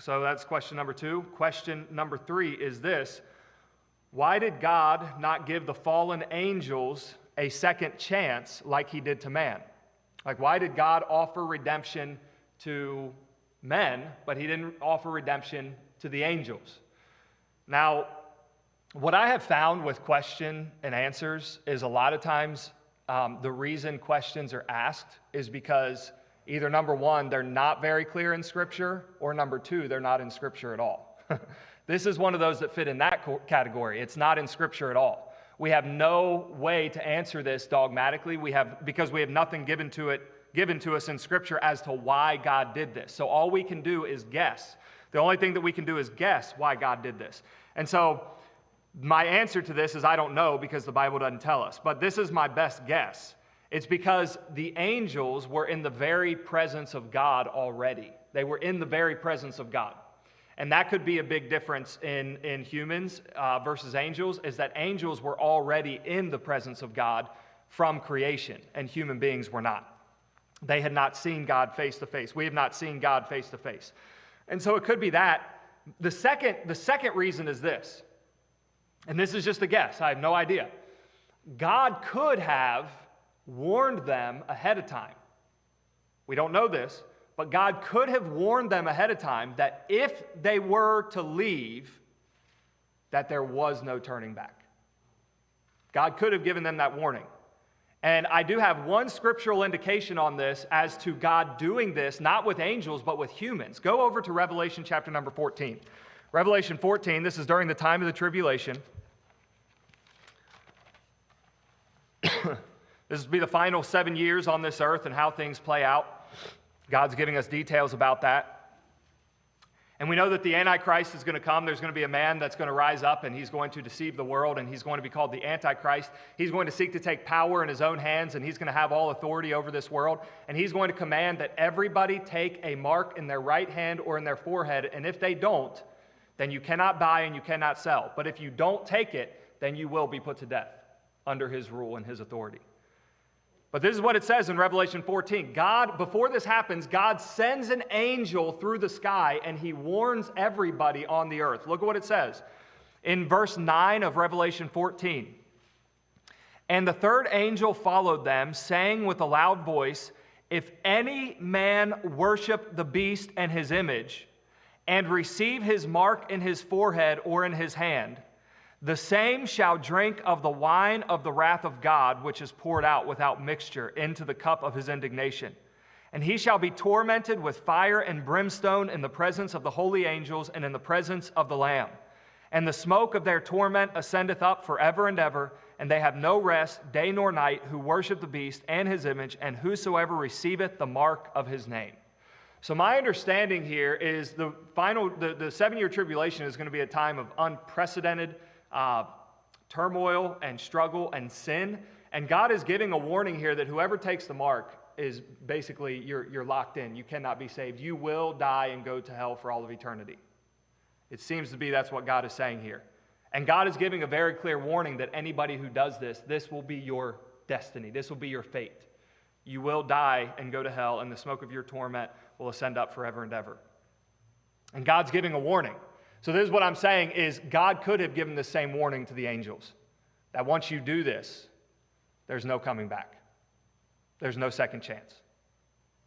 So that's question number 2. Question number 3 is this: why did God not give the fallen angels a second chance like he did to man? Like, why did God offer redemption to men, but he didn't offer redemption to the angels? Now, what I have found with question and answers is a lot of times the reason questions are asked is because either number 1, they're not very clear in Scripture, or number 2, they're not in Scripture at all. This is one of those that fit in that category. It's not in Scripture at all. We have no way to answer this dogmatically. Because we have nothing given to us in Scripture as to why God did this. So all we can do is guess. The only thing that we can do is guess why God did this. And so my answer to this is I don't know, because the Bible doesn't tell us. But this is my best guess. It's because the angels were in the very presence of God already. They were in the very presence of God. And that could be a big difference in humans versus angels, is that angels were already in the presence of God from creation, and human beings were not. They had not seen God face to face. We have not seen God face to face. And so it could be that. The second reason is this, and this is just a guess. I have no idea. God could have warned them ahead of time. We don't know this, but God could have warned them ahead of time that if they were to leave, that there was no turning back. God could have given them that warning. And I do have one scriptural indication on this as to God doing this, not with angels, but with humans. Go over to Revelation chapter number 14. Revelation 14, this is during the time of the tribulation. This will be the final 7 years on this earth and how things play out. God's giving us details about that. And we know that the Antichrist is going to come. There's going to be a man that's going to rise up, and he's going to deceive the world, and he's going to be called the Antichrist. He's going to seek to take power in his own hands, and he's going to have all authority over this world. And he's going to command that everybody take a mark in their right hand or in their forehead, and if they don't, then you cannot buy and you cannot sell. But if you don't take it, then you will be put to death under his rule and his authority. But this is what it says in Revelation 14. God, before this happens, God sends an angel through the sky, and he warns everybody on the earth. Look at what it says in verse 9 of Revelation 14. And the third angel followed them, saying with a loud voice, if any man worship the beast and his image, and receive his mark in his forehead or in his hand, the same shall drink of the wine of the wrath of God, which is poured out without mixture into the cup of his indignation. And he shall be tormented with fire and brimstone in the presence of the holy angels and in the presence of the Lamb. And the smoke of their torment ascendeth up forever and ever, and they have no rest day nor night who worship the beast and his image, and whosoever receiveth the mark of his name. So my understanding here is the 7-year tribulation is going to be a time of unprecedented turmoil and struggle and sin. And God is giving a warning here that whoever takes the mark is basically, you're locked in. You cannot be saved. You will die and go to hell for all of eternity. It seems to be that's what God is saying here. And God is giving a very clear warning that anybody who does this, this will be your destiny. This will be your fate. You will die and go to hell, and the smoke of your torment will ascend up forever and ever. And God's giving a warning. So this is what I'm saying is God could have given the same warning to the angels, that once you do this, there's no coming back. There's no second chance.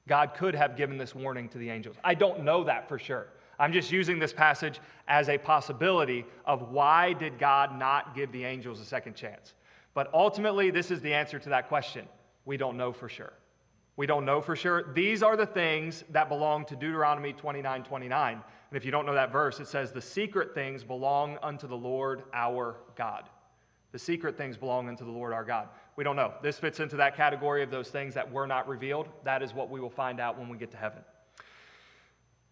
God could have given this warning to the angels. I don't know that for sure. I'm just using this passage as a possibility of why did God not give the angels a second chance. But ultimately, this is the answer to that question. We don't know for sure. We don't know for sure. These are the things that belong to Deuteronomy 29:29. And if you don't know that verse, it says, the secret things belong unto the Lord our God. The secret things belong unto the Lord our God. We don't know. This fits into that category of those things that were not revealed. That is what we will find out when we get to heaven.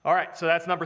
All right, so that's number 3.